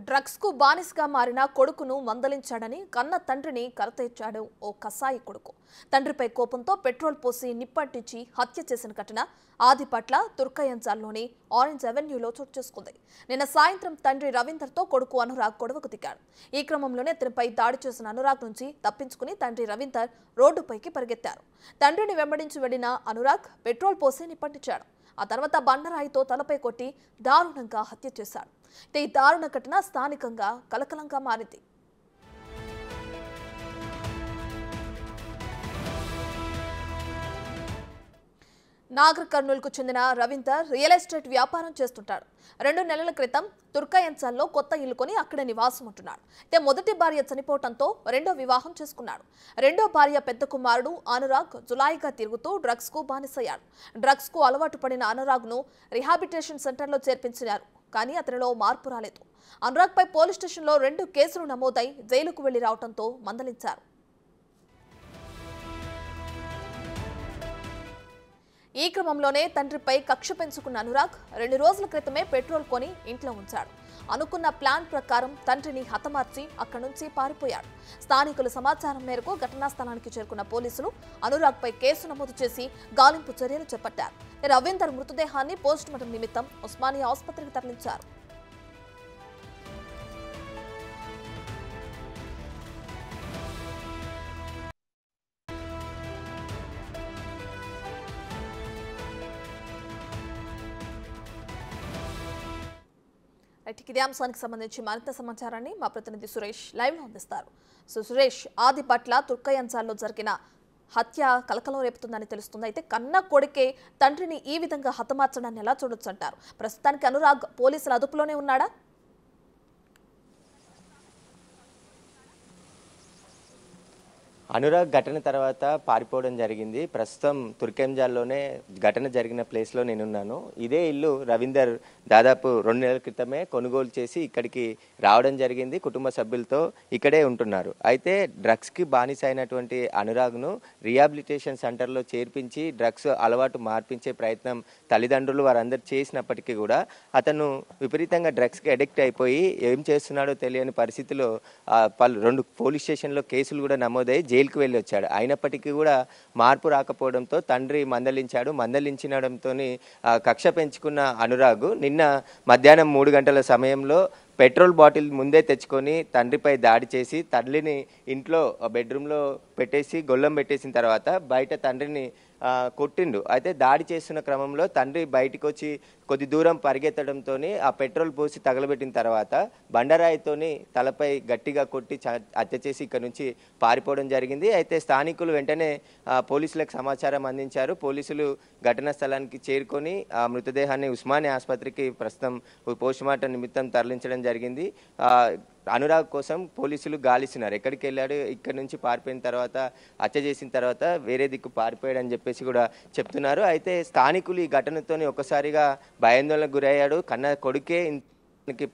Drugs కు బానిసగా మారిన కొడుకును మందలించాడని కన్న తండ్రిని కరతేర్చాడు ఓ కసాయి కొడుకు. తండ్రిపై కోపంతో పెట్రోల్ పోసి నిప్పంటించి హత్య చేసిన ఘటన ఆదిపట్ల తుర్కయంజాల్లోని ఆరెంజ్ అవెన్యూలో చోటు చేసుకుంది. నిన్న సాయంత్రం తండ్రి రవీందర్తో కొడుకు అనురాగ్ గొడవకు దిగాడు. ఈ క్రమంలోనే అతనిపై దాడి చేసిన అనురాగ్ నుంచి తప్పించుకుని తండ్రి రవీందర్ రోడ్డుపైకి పరిగెత్తారు. తండ్రిని వెంబడించి వెళ్లిన అనురాగ్ పెట్రోల్ పోసి నిప్పంటించాడు. ఆ తర్వాత బండరాయితో తలపై కొట్టి దారుణంగా హత్య చేశాడు. ఈ దారుణ ఘటన స్థానికంగా కలకలంగా మారింది. నాగర్ కర్నూలుకు చెందిన రవీందర్ రియల్ ఎస్టేట్ వ్యాపారం చేస్తుంటాడు. 2 నెలల క్రితం తుర్కయంచాల్లో కొత్త ఇల్లు కొని అక్కడ నివాసం ఉంటున్నాడు. అయితే మొదటి భార్య చనిపోవడంతో రెండో వివాహం చేసుకున్నాడు. రెండో భార్య పెద్ద కుమారుడు అనురాగ్ జులాయిగా తిరుగుతూ డ్రగ్స్ కు బానిసయ్యాడు. డ్రగ్స్ కు అలవాటు పడిన అనురాగ్ ను రిహాబిలిటేషన్ సెంటర్లో చేర్పించారు. కానీ అతనిలో మార్పు రాలేదు. అనురాగ్ పై పోలీస్ స్టేషన్లో 2 కేసులు నమోదై జైలుకు వెళ్లి రావడంతో మందలించారు. ఈ క్రమంలోనే తండ్రిపై కక్ష పెంచుకున్న అనురాగ్ 2 రోజుల క్రితమే పెట్రోల్ కొని ఇంట్లో ఉంచాడు. అనుకున్న ప్లాన్ ప్రకారం తండ్రిని హతమార్చి అక్కడి నుంచి పారిపోయాడు. స్థానికుల సమాచారం మేరకు ఘటనా స్థలానికి చేరుకున్న పోలీసులు అనురాగ్ పై కేసు నమోదు చేసి గాలింపు చర్యలు చేపట్టారు. రవీందర్ మృతదేహాన్ని పోస్టుమార్టం నిమిత్తం ఉస్మానియా ఆసుపత్రికి తరలించారు. ఇదే అంశానికి సంబంధించి మరింత సమాచారాన్ని మా ప్రతినిధి సురేష్ లైవ్ లో అందిస్తారు. సురేష్, ఆదిపట్ల తుర్కయంచాల్లో జరిగిన హత్య కలకలం రేపుతుందని తెలుస్తుంది. అయితే కన్న కొడుకే తండ్రిని ఈ విధంగా హతమార్చడాన్ని ఎలా చూడొచ్చు అంటారు? ప్రస్తుతానికి అనురాగ్ పోలీసుల అదుపులోనే ఉన్నాడా? అనురాగ్ ఘటన తర్వాత పారిపోవడం జరిగింది. ప్రస్తుతం తుర్కెంజాల్లోనే ఘటన జరిగిన ప్లేస్లో నేనున్నాను. ఇదే ఇల్లు రవీందర్ దాదాపు 2 నెలల క్రితమే కొనుగోలు చేసి ఇక్కడికి రావడం జరిగింది. కుటుంబ సభ్యులతో ఇక్కడే ఉంటున్నారు. అయితే డ్రగ్స్కి బానిస అయినటువంటి అనురాగ్ను రిహాబిలిటేషన్ సెంటర్లో చేర్పించి డ్రగ్స్ అలవాటు మార్పించే ప్రయత్నం తల్లిదండ్రులు వారందరూ చేసినప్పటికీ కూడా అతను విపరీతంగా డ్రగ్స్కి అడిక్ట్ అయిపోయి ఏం చేస్తున్నాడో తెలియని పరిస్థితిలో 2 పోలీస్ స్టేషన్లో కేసులు కూడా నమోదై జైలుకు వెళ్ళి వచ్చాడు. అయినప్పటికీ కూడా మార్పు రాకపోవడంతో తండ్రి మందలించడంతో కక్ష పెంచుకున్న అనురాగ్ నిన్న మధ్యాహ్నం 3 గంటల సమయంలో పెట్రోల్ బాటిల్ ముందే తెచ్చుకొని తండ్రిపై దాడి చేసి తల్లిని ఇంట్లో బెడ్రూమ్లో పెట్టేసి గొల్లం పెట్టేసిన తర్వాత బయట తండ్రిని కొట్టిండు. అయితే దాడి చేస్తున్న క్రమంలో తండ్రి బయటకు వచ్చి కొద్ది దూరం పరిగెత్తడంతో ఆ పెట్రోల్ పోసి తగలబెట్టిన తర్వాత బండరాయితోని తలపై గట్టిగా కొట్టి హత్య చేసి ఇక్కడ నుంచి పారిపోవడం జరిగింది. అయితే స్థానికులు వెంటనే పోలీసులకు సమాచారం అందించారు. పోలీసులు ఘటనా స్థలానికి చేరుకొని ఆ మృతదేహాన్ని ఉస్మానియా ఆసుపత్రికి ప్రస్తుతం పోస్టుమార్టం నిమిత్తం తరలించడం జరిగింది. అనురాగ్ కోసం పోలీసులు గాలిస్తున్నారు. ఎక్కడికి వెళ్ళాడు, ఇక్కడ నుంచి పారిపోయిన తర్వాత హత్య చేసిన తర్వాత వేరే దిక్కు పారిపోయాడని చెప్పేసి కూడా చెప్తున్నారు. అయితే స్థానికులు ఈ ఘటనతో ఒక్కసారిగా భయాందోళనకు గురయ్యాడు. కన్న కొడుకే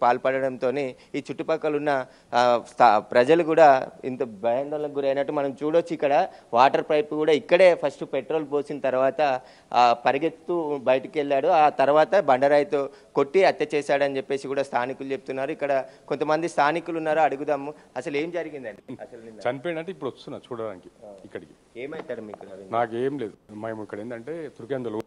పాల్పడడంతో ఈ చుట్టుపక్కల ఉన్న ప్రజలు కూడా ఇంత భయాందోళనకు గురైనట్టు మనం చూడొచ్చు. ఇక్కడ వాటర్ పైప్ కూడా ఇక్కడే ఫస్ట్ పెట్రోల్ పోసిన తర్వాత పరిగెత్తు బయటికి వెళ్ళాడు. ఆ తర్వాత బండరాయితో కొట్టి హత్య చేశాడని చెప్పేసి కూడా స్థానికులు చెప్తున్నారు. ఇక్కడ కొంతమంది స్థానికులు ఉన్నారు, అడుగుదాము అసలు ఏం జరిగిందండి. అసలు చనిపోయినట్టు ఇప్పుడు వస్తున్నా చూడడానికి ఇక్కడికి. ఏమైతాడు మీకు? నాకేం లేదు, మేము ఇక్కడ ఏంటంటే తుర్కేందలో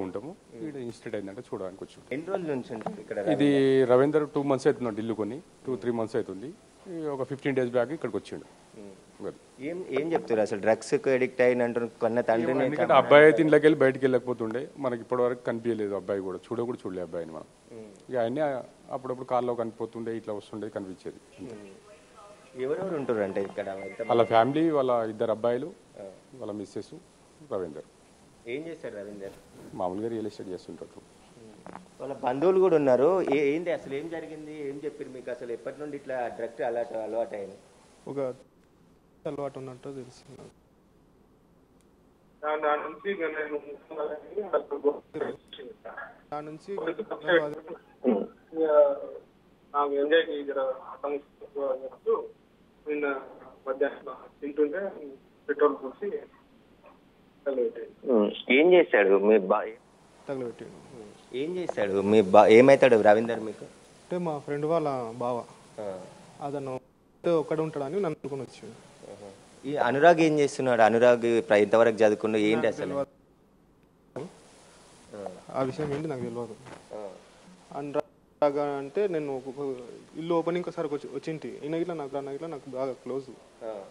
ఉంటాము. ఇక్కడ ఇన్స్టెంట్ అయిందంటే చూడడానికి వచ్చి. ఎన్ని రోజుల నుంచి ఇక్కడ? ఇది రవీందర్ 2 months అవుతుంది ఇల్లు కొని, 2-3 months అవుతుంది. ఒక 15 days బ్యాక్ ఇక్కడికి వచ్చిండు. ఏం చెప్తారు అసలు డ్రగ్స్ అడిక్ట్ అయినంటు కన్న తండ్రిని? ఎందుకంటే అబ్బాయి అయితే ఇంట్లోకి వెళ్ళి బయటకు వెళ్ళకపోతుండే, మనకి ఇప్పటి వరకు కనిపించలేదు అబ్బాయి కూడా, చూడలే అబ్బాయిని మనం. ఇక ఆయన అప్పుడప్పుడు కార్లో కనిపోతుండే, ఇట్లా వస్తుండే కనిపించేది. ఎవరెవరు ఉంటారు అంటే ఇక్కడ? వాళ్ళ ఫ్యామిలీ, వాళ్ళ 2 అబ్బాయిలు, వాళ్ళ మిస్సెస్, రవీందర్. ఏం చేస్తారు రవీందర్? మామూలుగా రియల్ ఎస్టేట్ చేస్తుంటారు. వాళ్ళ బంధువులు కూడా ఉన్నారు. ఏంటి అసలు ఏం జరిగింది, ఏం చెప్పారు మీకు? అసలు ఎప్పటి నుండి ఇట్లా డ్రగ్స్ అలవాటు అయింది? ఒక అలవాటు ఉన్నట్టు తెలిసింది. నాకు ఎంజాయ్ నిన్న మధ్యాహ్నం తింటుంటే పెట్రోల్ పోసి ఏం చేశాడు మీ ఏం చేశాడు మీ ఏమైతాడు రవీందర్ మీకు? అంటే మా ఫ్రెండ్ వాళ్ళ బావ అతను ఒక్కడే ఉంటాడని నన్ను అనుకుని వచ్చింది. ఈ అనురాగ్ ఏం చేస్తున్నాడు? అనురాగ్ ఎంతవరకు చదువుకున్నాడు ఏంటి అసలు? ఆ విషయం ఏంటి నాకు తెలియదు. అనురాగ్ అంటే నేను ఇల్లు ఓపెనింగ్ ఒకసారి వచ్చింటి. ఈయన ఇట్లా నాకు బాగా క్లోజ్,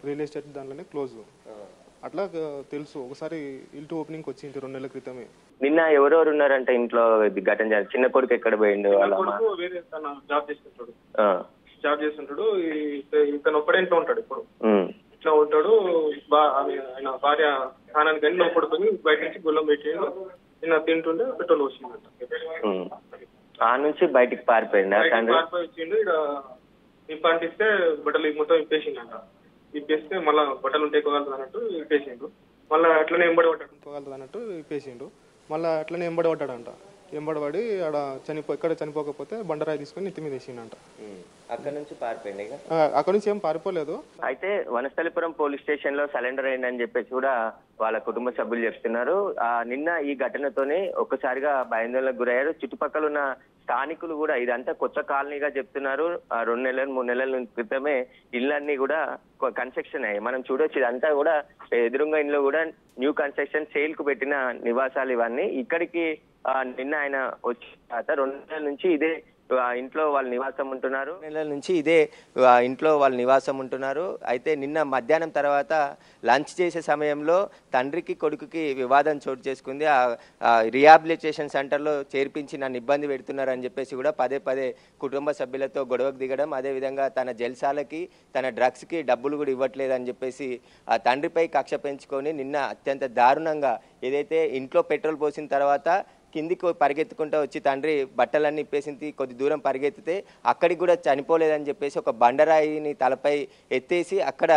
రియల్ ఎస్టేట్ దాంట్లోనే క్లోజ్. అట్లా తెలుసు. ఒకసారి ఇల్లు ఓపెనింగ్ వచ్చింటి 2 నెలల క్రితమే. నిన్న ఎవరెవరు ఉన్నారంటే ఇంట్లో ఘటన? చిన్న కొడుకు ఎక్కడ పోయిండు? వేరే తన జాబ్ చేస్తుంటాడు. ఇతను ఒక్కడే ఇంట్లో ఉంటాడు. ఇప్పుడు ఇట్లా ఉంటాడు. ఆయన భార్య స్నానానికి కానీ లోపల పడుకొని బయట నుంచి గుళ్ళం పెట్టిండు. నిన్న తింటుండే పెట్రోల్ వచ్చిందంట. ఆ నుంచి బయటికి పారిపోయిండు. పారిపోయి వచ్చిండు. ఇక్కడ నింపంటిస్తే బట్టలు మొత్తం ఇప్పేసిండంట. ఇప్పేస్తే మళ్ళీ బట్టలు ఉంటే ఎక్కువగలుగుతుంది అన్నట్టు ఇప్పేసిండు. మళ్ళీ అట్లనే ఎంబడబడ్డాడు అన్నట్టు ఇప్పేసిండు. మళ్ళీ అట్లనే ఎంబడబడ్డాడంట. ఎంబడబడి ఆడ ఎక్కడ చనిపోకపోతే బండరాయి తీసుకొని నెత్తి మీద వేసిండంట. అక్కడ నుంచి పారిపోయింది. అక్కడ నుంచి ఏం పారిపోలేదు. అయితే వనస్థలిపురం పోలీస్ స్టేషన్ లో సరెండర్ అయిందని చెప్పేసి కూడా వాళ్ళ కుటుంబ సభ్యులు చెప్తున్నారు. నిన్న ఈ ఘటనతోనే ఒక్కసారిగా భయాందోళనకు గురయ్యారు. చుట్టుపక్కల ఉన్న స్థానికులు కూడా ఇదంతా కొత్త కాలనీగా చెప్తున్నారు. 2 నెలలు 3 నెలల క్రితమే ఇళ్ళన్నీ కూడా కన్స్ట్రక్షన్ అయ్యాయి. మనం చూడొచ్చు ఇదంతా కూడా ఎదురుగా ఇంట్లో కూడా న్యూ కన్స్ట్రక్షన్ సేల్ కు పెట్టిన నివాసాలు ఇవన్నీ. ఇక్కడికి నిన్న ఆయన వచ్చిన తర్వాత 2 నెలల నుంచి ఇదే ఇంట్లో వాళ్ళు నివాసం ఉంటున్నారు. అయితే నిన్న మధ్యాహ్నం తర్వాత లంచ్ చేసే సమయంలో తండ్రికి కొడుకుకి వివాదం చోటు చేసుకుంది. రిహాబిలిటేషన్ సెంటర్లో చేర్పించి నన్ను ఇబ్బంది పెడుతున్నారు అని చెప్పేసి కూడా పదే కుటుంబ సభ్యులతో గొడవకు దిగడం, అదేవిధంగా తన జల్సాలకి తన డ్రగ్స్కి డబ్బులు కూడా ఇవ్వట్లేదని చెప్పేసి ఆ తండ్రిపై కక్ష పెంచుకొని నిన్న అత్యంత దారుణంగా ఏదైతే ఇంట్లో పెట్రోల్ పోసిన తర్వాత కిందికి పరిగెత్తుకుంటూ వచ్చి తండ్రి బట్టలన్నీ ఇప్పేసింది. కొద్ది దూరం పరిగెత్తితే అక్కడికి కూడా చనిపోలేదని చెప్పేసి ఒక బండరాయిని తలపై ఎత్తేసి అక్కడ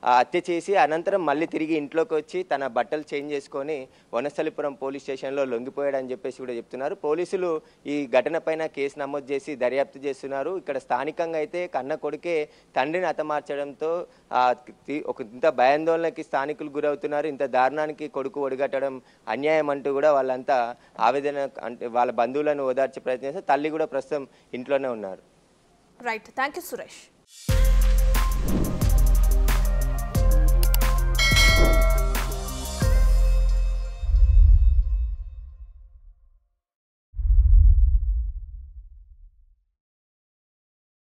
హత్య చేసి అనంతరం మళ్ళీ తిరిగి ఇంట్లోకి వచ్చి తన బట్టలు చేంజ్ చేసుకొని వనస్థలిపురం పోలీస్ స్టేషన్లో లొంగిపోయాడని చెప్పేసి కూడా చెప్తున్నారు. పోలీసులు ఈ ఘటన పైన కేసు నమోదు చేసి దర్యాప్తు చేస్తున్నారు. ఇక్కడ స్థానికంగా అయితే కన్న కొడుకే తండ్రిని హతమార్చడంతో ఒక ఇంత భయాందోళనకి స్థానికులు గురవుతున్నారు. ఇంత దారుణానికి కొడుకు ఒడిగట్టడం అన్యాయం అంటూ కూడా వాళ్ళంతా ఆవేదన అంటే వాళ్ళ బంధువులను ఓదార్చే ప్రయత్నం చేస్తే తల్లి కూడా ప్రస్తుతం ఇంట్లోనే ఉన్నారు. Right, thank you Suresh.